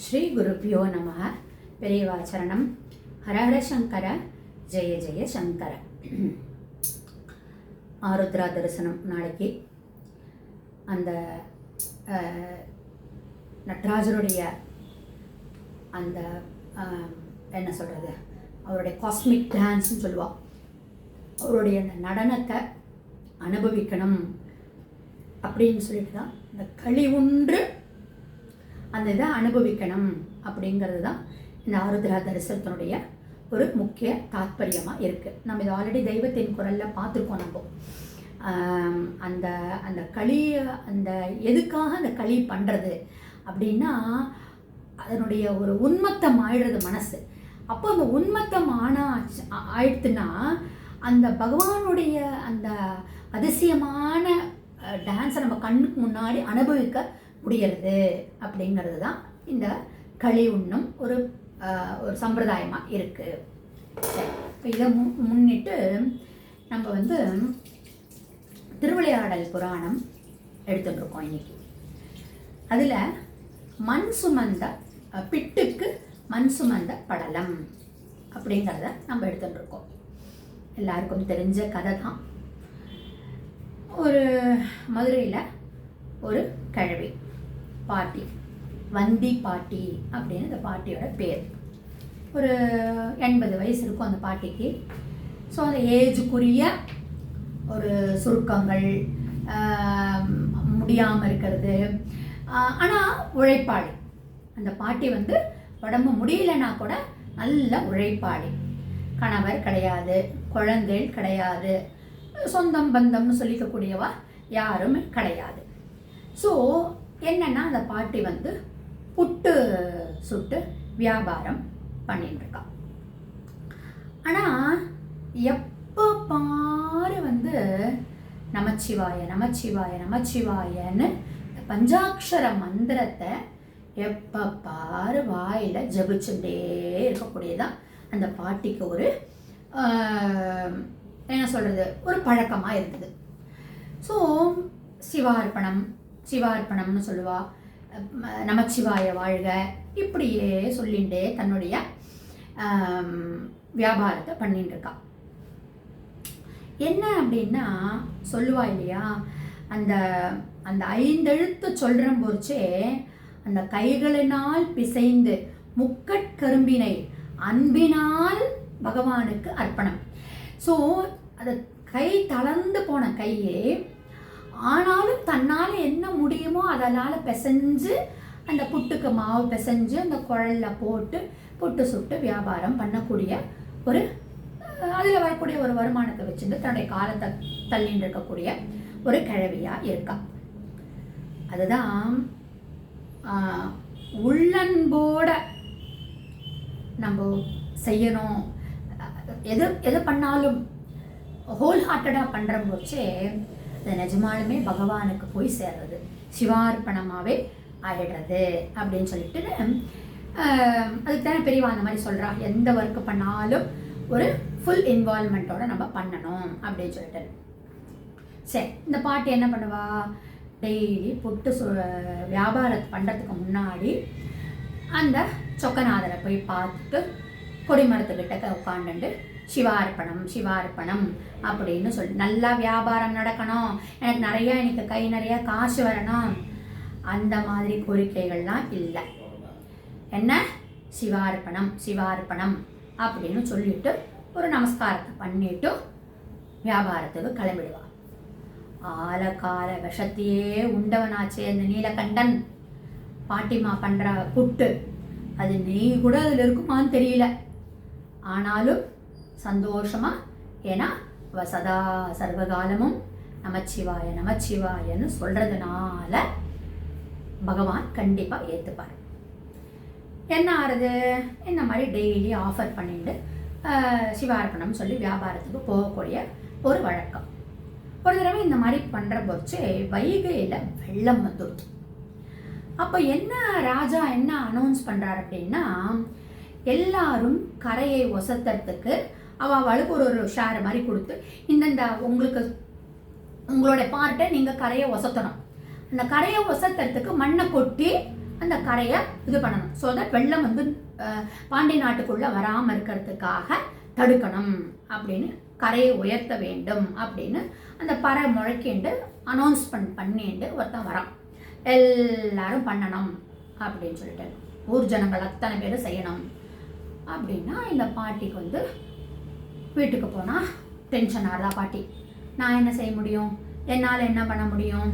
ஸ்ரீ குருப்பியோ நம. பெரியவாச்சரணம். ஹரஹர சங்கர, ஜெய ஜெய சங்கர. ஆருத்ரா தரிசனம் நாளைக்கு. அந்த நடராஜருடைய அந்த என்ன சொல்கிறது, அவருடைய காஸ்மிக் டான்ஸ்ன்னு சொல்லுவாள். அவருடைய அந்த நடனத்தை அனுபவிக்கணும் அப்படின்னு சொல்லிட்டு தான் இந்த களி ஒன்று அந்த இதை அனுபவிக்கணும் அப்படிங்கிறது தான் இந்த ஆருத்ரா தரிசனத்தினுடைய ஒரு முக்கிய தாத்பரியமாக இருக்குது. நம்ம இது ஆல்ரெடி தெய்வத்தின் குரலில் பார்த்துருக்கோம். நம்ம அந்த அந்த களி, அந்த எதுக்காக அந்த களி பண்ணுறது அப்படின்னா அதனுடைய ஒரு உன்மத்தம் ஆயிடுறது மனசு. அப்போ அந்த உன்மத்தம் ஆயிடுத்துன்னா அந்த பகவானுடைய அந்த அதிசயமான டான்ஸை நம்ம கண்ணுக்கு முன்னாடி அனுபவிக்க முடியறது அப்படிங்கிறது தான் இந்த களி உண்ணும் ஒரு ஒரு சம்பிரதாயமாக இருக்குது. இதை முன்னிட்டு நம்ம திருவிளையாடல் புராணம் எடுத்துட்டுருக்கோம் இன்னைக்கு. அதில் மண் சுமந்த பிட்டுக்கு மண் சுமந்த படலம் அப்படிங்கிறத நம்ம எடுத்துட்டுருக்கோம். எல்லாருக்கும் தெரிஞ்ச கதை தான். ஒரு மதுரையில் ஒரு கிழவி பாட்டி, வந்தி பாட்டி அப்படின்னு அந்த பாட்டியோட பேர். ஒரு 80 வயசு இருக்கும் அந்த பாட்டிக்கு. ஸோ அந்த ஏஜுக்குரிய ஒரு சுருக்கங்கள், முடியாமல் இருக்கிறது. ஆனால் உழைப்பாளி. அந்த பாட்டி உடம்பு முடியலன்னா கூட நல்ல உழைப்பாளி. கணவர் கிடையாது, குழந்தைகள் கிடையாது, சொந்தம் பந்தம்னு சொல்லிக்கக்கூடியவா யாரும் கிடையாது. ஸோ என்னன்னா அந்த பாட்டி புட்டு சுட்டு வியாபாரம் பண்ணிட்டுருக்கா. ஆனால் எப்போ பாரு நமச்சிவாய நமச்சிவாய நமச்சிவாயன்னு பஞ்சாட்சர மந்திரத்தை எப்போ பாரு வாயில் ஜபிச்சுட்டே இருக்கக்கூடியதான் அந்த பாட்டிக்கு ஒரு என்ன சொல்கிறது, ஒரு பழக்கமாக இருந்தது. ஸோ சிவார்ப்பணம் சிவார்ப்பணம்னு சொல்லுவா, நமச்சிவாய வாழ்க, இப்படியே சொல்லிகிட்டே தன்னுடைய வியாபாரத்தை பண்ணிட்டு இருக்கா. என்ன அப்படின்னா சொல்லுவா இல்லையா, அந்த அந்த 5 எழுத்து சொல்கிற போச்சே, அந்த கைகளினால் பிசைந்து முக்கட்கரும்பினை அன்பினால் பகவானுக்கு அர்ப்பணம். ஸோ அது கை தளர்ந்து போன கையே, ஆனாலும் தன்னால் என்ன முடியுமோ அதனால் பிசைஞ்சு அந்த புட்டுக்கு மாவு பிசைஞ்சு அந்த குழலில் போட்டு புட்டு சுட்டு வியாபாரம் பண்ணக்கூடிய ஒரு, அதில் வரக்கூடிய ஒரு வருமானத்தை வச்சுட்டு தன்னுடைய காலத்தை தள்ளின்னு இருக்கக்கூடிய ஒரு கிழவியாக இருக்கா. அதுதான் உள்ளன்போட நம்ம செய்யணும். எது பண்ணாலும் ஹோல் ஹார்ட்டடாக பண்ணுற போச்சே அது நிஜமாலுமே பகவானுக்கு போய் சேர்றது, சிவார்ப்பணமாகவே ஆகிடுறது அப்படின்னு சொல்லிட்டு அதுக்கு தானே பெரியவா அந்த மாதிரி சொல்கிறா, எந்த ஒர்க்கு பண்ணாலும் ஒரு ஃபுல் இன்வால்மெண்ட்டோட நம்ம பண்ணணும் அப்படின்னு சொல்லிட்டு. சரி, இந்த பாட்டி என்ன பண்ணுவா, டெய்லி புட்டு வியாபாரத்தை பண்ணுறதுக்கு முன்னாடி அந்த சொக்கநாதரை போய் பார்த்துட்டு கொடிமரத்துக்கிட்ட உட்காந்துட்டு சிவார்ப்பணம் சிவார்ப்பணம் அப்படின்னு சொல்லி, நல்லா வியாபாரம் நடக்கணும், எனக்கு நிறையா, எனக்கு கை நிறையா காசு வரணும், அந்த மாதிரி கோரிக்கைகள்லாம் இல்லை. என்ன, சிவார்ப்பணம் சிவார்ப்பணம் அப்படின்னு சொல்லிட்டு ஒரு நமஸ்காரத்தை பண்ணிட்டு வியாபாரத்துக்கு கிளம்பிடுவா. ஆலகால விஷத்தையே உண்டவனாச்சே அந்த நீலகண்டன். பாட்டிமா பண்ணுற புட்டு அது நெய் கூட அதில் இருக்குமான்னு தெரியல, ஆனாலும் சந்தோஷமா, ஏன்னா சதா சர்வகாலமும் நமச்சிவாய நமச்சிவாயன்னு சொல்றதுனால பகவான் கண்டிப்பா ஏத்துப்பார். என்ன ஆறுது, இந்த மாதிரி டெய்லி ஆஃபர் பண்ணிட்டு சிவார்ப்பணம் சொல்லி வியாபாரத்துக்கு போகக்கூடிய ஒரு வழக்கம். ஒரு தடவை இந்த மாதிரி பண்ற போச்சு வைகையில் வெள்ளம் வந்துடுது. அப்போ என்ன, ராஜா என்ன அனௌன்ஸ் பண்றாரு அப்படின்னா, எல்லாரும் கரையை ஒசத்துறதுக்கு அவளுக்கு ஒரு ஷேர் மாதிரி கொடுத்து, இந்த உங்களோட பார்ட்டை நீங்கள் கரையை ஒசத்தணும். அந்த கரையை ஒசத்துறதுக்கு மண்ணை கொட்டி அந்த கரையை இது பண்ணணும். ஸோ தட் வெள்ளம் வந்து பாண்டி நாட்டுக்குள்ளே வராமல் இருக்கிறதுக்காக தடுக்கணும் அப்படின்னு கரையை உயர்த்த வேண்டும் அப்படின்னு அந்த பறை முழக்கிண்டு அனௌன்ஸ்மெண்ட் பண்ணிட்டு ஒருத்தன் வரான். எல்லாரும் பண்ணணும் அப்படின்னு சொல்லிட்டு ஊர் ஜனங்கள் அத்தனை பேரும் செய்யணும் அப்படின்னா இந்த பாட்டிக்கு வந்து வீட்டுக்கு போனால் டென்ஷன் ஆகிறதா பாட்டி. நான் என்ன செய்ய முடியும், என்னால் என்ன பண்ண முடியும்,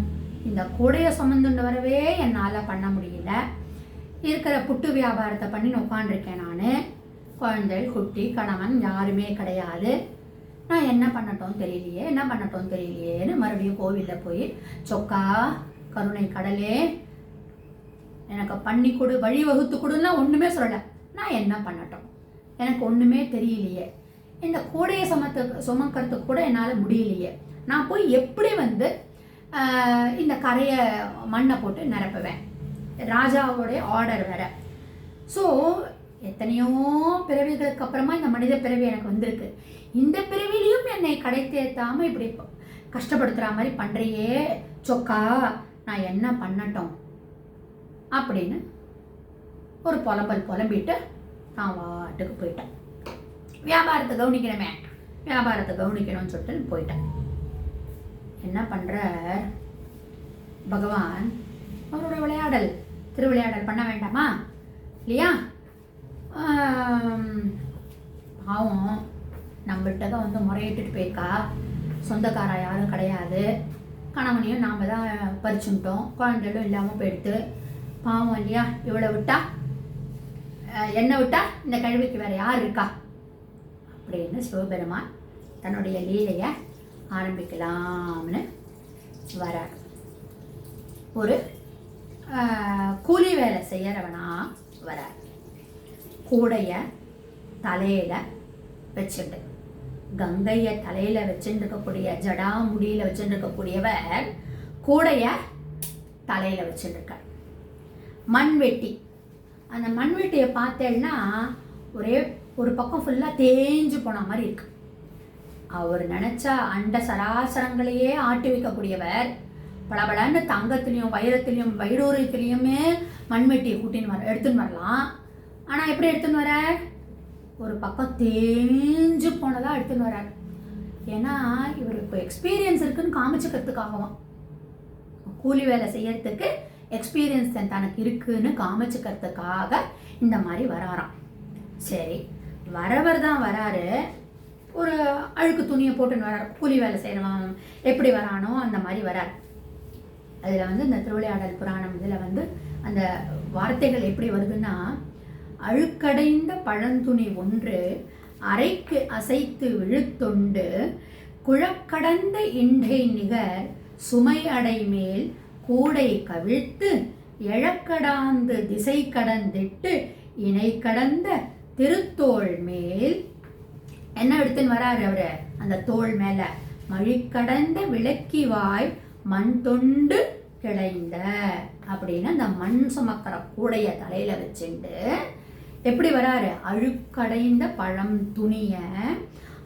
இந்த கூடையை சுமந்துண்டு வரவே என்னால் பண்ண முடியல, இருக்கிற புட்டு வியாபாரத்தை பண்ணி உட்காண்டிருக்கேன் நான், குழந்தைகள் குட்டி கணவன் யாருமே கிடையாது, நான் என்ன பண்ணட்டும் தெரியலையேன்னு மறுபடியும் கோவிலில் போய் சொக்கா கருணை கடலே எனக்கு பண்ணி கொடு வழி வகுத்து கொடுன்னா ஒன்றுமே சொல்லலை. நான் என்ன பண்ணட்டும், எனக்கு ஒன்றுமே தெரியலையே, இந்த கூடையை சுமக்கிறதுக்கு கூட என்னால் முடியலையே, நான் போய் எப்படி வந்து இந்த கரையை மண்ணை போட்டு நிரப்புவேன், ராஜாவோடைய ஆர்டர் வேற. ஸோ எத்தனையோ பிறவிகளுக்கு அப்புறமா இந்த மனித பிறவி எனக்கு வந்திருக்கு, இந்த பிறவிலையும் என்னை கடை தேர்த்தாமல் இப்படி கஷ்டப்படுத்துகிற மாதிரி பண்ணுறியே சொக்கா, நான் என்ன பண்ணட்டும் அப்படின்னு ஒரு புலம்பிட்டு நான் வாட்டுக்கு போயிட்டேன். வியாபாரத்தை கவனிக்கணும்னு சொல்லிட்டு போயிட்டேன். என்ன பண்ணுற பகவான், அவரோட திருவிளையாடல் பண்ண வேண்டாமா இல்லையா? பாவம் நம்மள்கிட்ட தான் வந்து முறையிட்டு போயிருக்கா, சொந்தக்காரா யாரும் கிடையாது, கணவனையும் நாம் தான் பறிச்சுட்டோம், குழந்தைகளும் இல்லாமல் போயிடுத்து, பாவம் இல்லையா? இவ்வளோ விட்டா என்ன விட்டா இந்த கழுவிக்கு வேறு யார் இருக்கா அப்படின்னு சிவபெருமான் தன்னுடைய லீலையை ஆரம்பிக்கலாம்னு வரார். ஒரு கூலி வேலை செய்யறவனா வரார். கூடைய தலையில வச்சுட்டு, கங்கையை தலையில வச்சுருக்கக்கூடிய ஜடா முடியில வச்சுருக்கக்கூடியவர் கூடைய தலையில வச்சுருக்கார். மண்வெட்டி, அந்த மண்வெட்டியை பார்த்தேன்னா ஒரே ஒரு பக்கம் ஃபுல்லாக தேஞ்சு போன மாதிரி இருக்கு. அவர் நினச்சா அண்ட சராசரங்களையே ஆட்டி வைக்கக்கூடியவர், பளபளன்னு தங்கத்துலேயும் வைரத்துலேயும் வைடூரியத்துலேயுமே மண்வெட்டியை எடுத்துன்னு வரலாம். ஆனால் எப்படி எடுத்துன்னு வர, ஒரு பக்கம் தேஞ்சு போனதாக எடுத்துன்னு வரார். ஏன்னா இவருக்கு எக்ஸ்பீரியன்ஸ் இருக்குன்னு காமிச்சுக்கிறதுக்காகவும், கூலி வேலை செய்யறதுக்கு எக்ஸ்பீரியன்ஸ் தனக்கு இருக்குன்னு காமிச்சுக்கிறதுக்காக இந்த மாதிரி வராராம். சரி, வரவர் தான் வராரு, ஒரு அழுக்கு துணியை போட்டுன்னு வரார். கூலி வேலை செய்கிறவன் எப்படி வரானோ அந்த மாதிரி வரார். அதில் வந்து இந்த திருவிளையாடல் புராணம் இதில் வந்து அந்த வார்த்தைகள் எப்படி வருதுன்னா, அழுக்கடைந்த பழந்துணி ஒன்று அரைக்கு அசைத்து விழுத்தொண்டு குழக்கடந்த இண்டை நிகர் சுமை அடை மேல் கூடை கவிழ்த்து எழக்கடாந்து திசை கடந்திட்டு இணை கடந்த திருத்தோள் மேல் என்ன எடுத்துன்னு வராரு அவரு, அந்த தோள் மேல மழிக்கடந்த விளக்கிவாய் மண் தொண்டு கிளைந்த அப்படின்னு அந்த மண் சுமக்கிற கூடைய தலையில வச்சுட்டு எப்படி வராரு, அழுக்கடைந்த பழம் துணிய,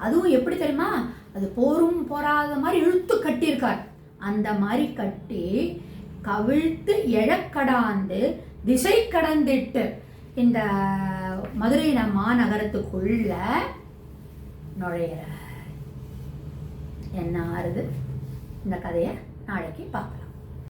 அதுவும் எப்படி தெரியுமா, அது போரும் போராத மாதிரி இழுத்து கட்டியிருக்கார். அந்த மாதிரி கட்டி கவிழ்த்து எழக்கடாந்து திசை கடந்திட்டு இந்த மதுரை மாநகரத்துக்குள்ள நுழையிற. என்ன ஆறுது இந்த கதையை நாளைக்கு பார்க்கலாம்.